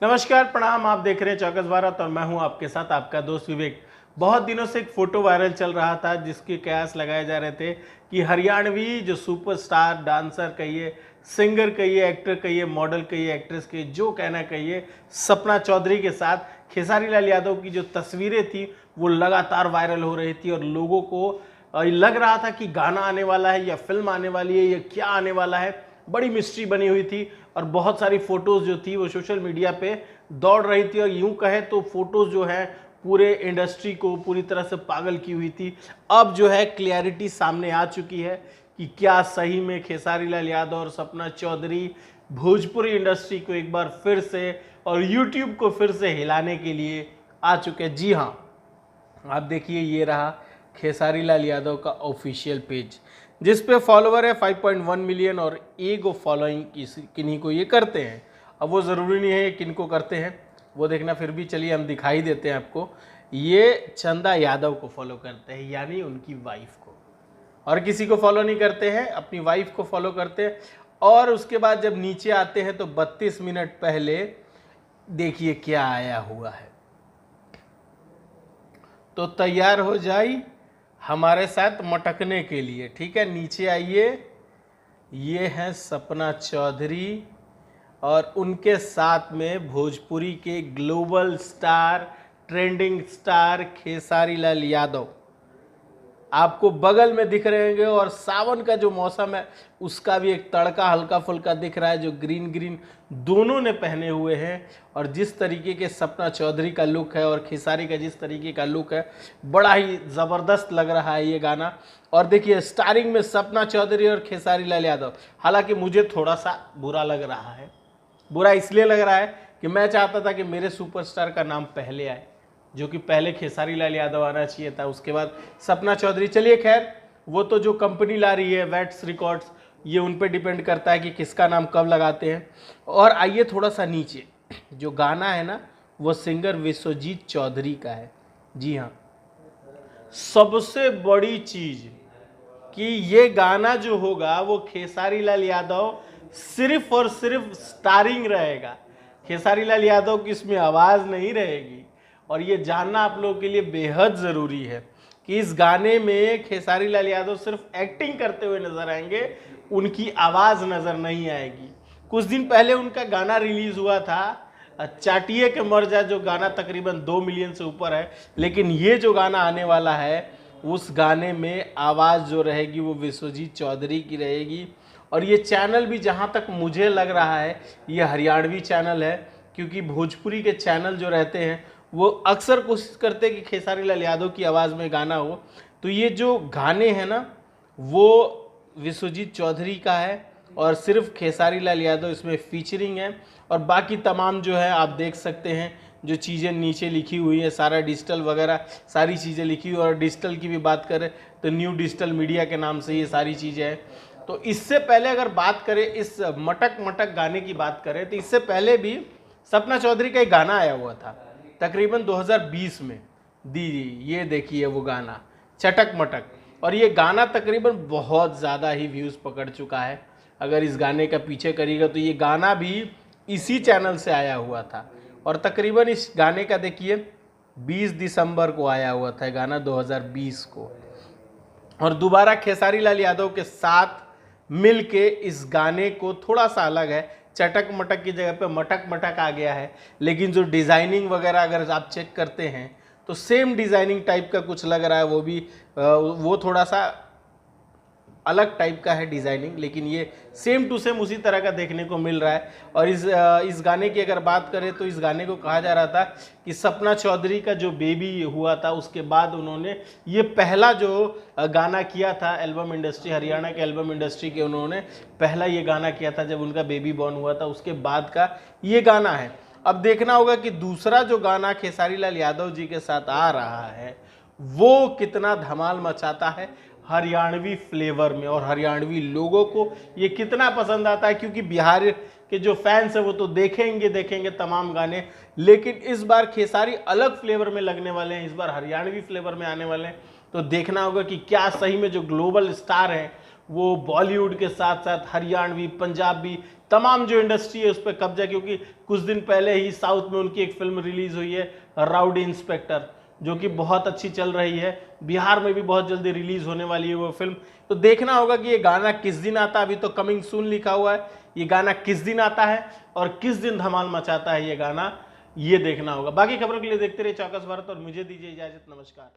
नमस्कार, प्रणाम। आप देख रहे हैं चौकस भारत और मैं हूं आपके साथ आपका दोस्त विवेक। बहुत दिनों से एक फोटो वायरल चल रहा था जिसके कयास लगाए जा रहे थे कि हरियाणवी जो सुपरस्टार डांसर कहिए, सिंगर कहिए, एक्टर कहिए, मॉडल कहिए, एक्ट्रेस कहिए, जो कहना कहिए, सपना चौधरी के साथ खेसारी लाल यादव की जो तस्वीरें थी वो लगातार वायरल हो रही थी और लोगों को लग रहा था कि गाना आने वाला है या फिल्म आने वाली है या क्या आने वाला है। बड़ी मिस्ट्री बनी हुई थी और बहुत सारी फोटोज जो थी वो सोशल मीडिया पे दौड़ रही थी और यूं कहे तो फोटोज जो है पूरे इंडस्ट्री को पूरी तरह से पागल की हुई थी। अब जो है क्लियरिटी सामने आ चुकी है कि क्या सही में खेसारी लाल यादव और सपना चौधरी भोजपुरी इंडस्ट्री को एक बार फिर से और यूट्यूब को फिर से हिलाने के लिए आ चुके हैं। जी हाँ, आप देखिए, ये रहा खेसारी लाल यादव का ऑफिशियल पेज जिस पे फॉलोवर है 5.1 मिलियन और एगो फॉलोइंग किन्हीं को ये करते हैं। अब वो ज़रूरी नहीं है किन को करते हैं वो देखना, फिर भी चलिए हम दिखाई देते हैं आपको। ये चंदा यादव को फॉलो करते हैं, यानी उनकी वाइफ को, और किसी को फॉलो नहीं करते हैं, अपनी वाइफ को फॉलो करते हैं। और उसके बाद जब नीचे आते हैं तो 32 मिनट पहले देखिए क्या आया हुआ है। तो तैयार हो जाइए हमारे साथ मटकने के लिए, ठीक है। नीचे आइए, ये हैं सपना चौधरी और उनके साथ में भोजपुरी के global star, trending star Khesari Lal Yadav आपको बगल में दिख रहे होंगे। और सावन का जो मौसम है उसका भी एक तड़का हल्का फुल्का दिख रहा है, जो ग्रीन ग्रीन दोनों ने पहने हुए हैं। और जिस तरीके के सपना चौधरी का लुक है और खेसारी का जिस तरीके का लुक है, बड़ा ही ज़बरदस्त लग रहा है ये गाना। और देखिए स्टारिंग में सपना चौधरी और खेसारी लाल यादव। हालांकि मुझे थोड़ा सा बुरा लग रहा है। बुरा इसलिए लग रहा है कि मैं चाहता था कि मेरे सुपरस्टार का नाम पहले आए, जो कि पहले खेसारी लाल यादव आना चाहिए था, उसके बाद सपना चौधरी। चलिए खैर, वो तो जो कंपनी ला रही है वैट्स रिकॉर्ड्स, ये उन पे डिपेंड करता है कि किसका नाम कब लगाते हैं। और आइए थोड़ा सा नीचे, जो गाना है ना वो सिंगर विश्वजीत चौधरी का है। जी हाँ, सबसे बड़ी चीज कि ये गाना जो होगा वो खेसारी लाल यादव सिर्फ और सिर्फ स्टारिंग रहेगा। खेसारी लाल यादव की इसमें आवाज़ नहीं रहेगी। और ये जानना आप लोगों के लिए बेहद ज़रूरी है कि इस गाने में खेसारी लाल यादव सिर्फ एक्टिंग करते हुए नजर आएंगे, उनकी आवाज़ नज़र नहीं आएगी। कुछ दिन पहले उनका गाना रिलीज़ हुआ था चाटिए के मर जा, जो गाना तकरीबन 2 मिलियन से ऊपर है। लेकिन ये जो गाना आने वाला है उस गाने में आवाज़ जो रहेगी वो विश्वजीत चौधरी की रहेगी। और ये चैनल भी जहाँ तक मुझे लग रहा है ये हरियाणवी चैनल है, क्योंकि भोजपुरी के चैनल जो रहते हैं वो अक्सर कोशिश करते हैं कि खेसारी लाल यादव की आवाज़ में गाना हो। तो ये जो गाने हैं ना वो विश्वजीत चौधरी का है और सिर्फ खेसारी लाल यादव इसमें फीचरिंग है। और बाकी तमाम जो है आप देख सकते हैं, जो चीज़ें नीचे लिखी हुई है सारा डिजिटल वगैरह सारी चीज़ें लिखी हुई। और डिजिटल की भी बात करें तो न्यू डिजिटल मीडिया के नाम से ये सारी चीज़ें हैं। तो इससे पहले अगर बात करें इस मटक मटक गाने की बात करें तो इससे पहले भी सपना चौधरी का एक गाना आया हुआ था तकरीबन 2020 में। दीदी ये देखिए वो गाना चटक मटक, और ये गाना तकरीबन बहुत ज़्यादा ही व्यूज़ पकड़ चुका है। अगर इस गाने का पीछे करिएगा तो ये गाना भी इसी चैनल से आया हुआ था। और तकरीबन इस गाने का देखिए 20 दिसंबर को आया हुआ था गाना 2020 को। और दोबारा खेसारी लाल यादव के साथ मिल के इस गाने को थोड़ा सा अलग है, चटक मटक की जगह पे मटक मटक आ गया है। लेकिन जो डिज़ाइनिंग वगैरह अगर आप चेक करते हैं तो सेम डिज़ाइनिंग टाइप का कुछ लग रहा है। वो भी वो थोड़ा सा अलग टाइप का है डिज़ाइनिंग, लेकिन ये सेम टू सेम उसी तरह का देखने को मिल रहा है। और इस गाने की अगर बात करें तो इस गाने को कहा जा रहा था कि सपना चौधरी का जो बेबी हुआ था उसके बाद उन्होंने ये पहला जो गाना किया था एल्बम इंडस्ट्री, हरियाणा के एल्बम इंडस्ट्री के उन्होंने पहला ये गाना किया था जब उनका बेबी बॉर्न हुआ था, उसके बाद का ये गाना है। अब देखना होगा कि दूसरा जो गाना खेसारी लाल यादव जी के साथ आ रहा है वो कितना धमाल मचाता है हरियाणवी फ्लेवर में, और हरियाणवी लोगों को ये कितना पसंद आता है। क्योंकि बिहार के जो फैंस हैं वो तो देखेंगे तमाम गाने, लेकिन इस बार खेसारी अलग फ्लेवर में लगने वाले हैं, इस बार हरियाणवी फ्लेवर में आने वाले हैं। तो देखना होगा कि क्या सही में जो ग्लोबल स्टार हैं वो बॉलीवुड के साथ साथ हरियाणवी, पंजाबी, तमाम जो इंडस्ट्री है उस पर कब्जा, क्योंकि कुछ दिन पहले ही साउथ में उनकी एक फिल्म रिलीज हुई है राउडी इंस्पेक्टर, जो कि बहुत अच्छी चल रही है। बिहार में भी बहुत जल्दी रिलीज होने वाली है वो फिल्म। तो देखना होगा कि ये गाना किस दिन आता है। अभी तो कमिंग सून लिखा हुआ है, ये गाना किस दिन आता है और किस दिन धमाल मचाता है ये गाना, ये देखना होगा। बाकी खबरों के लिए देखते रहिए चौकस भारत और मुझे दीजिए इजाजत। नमस्कार।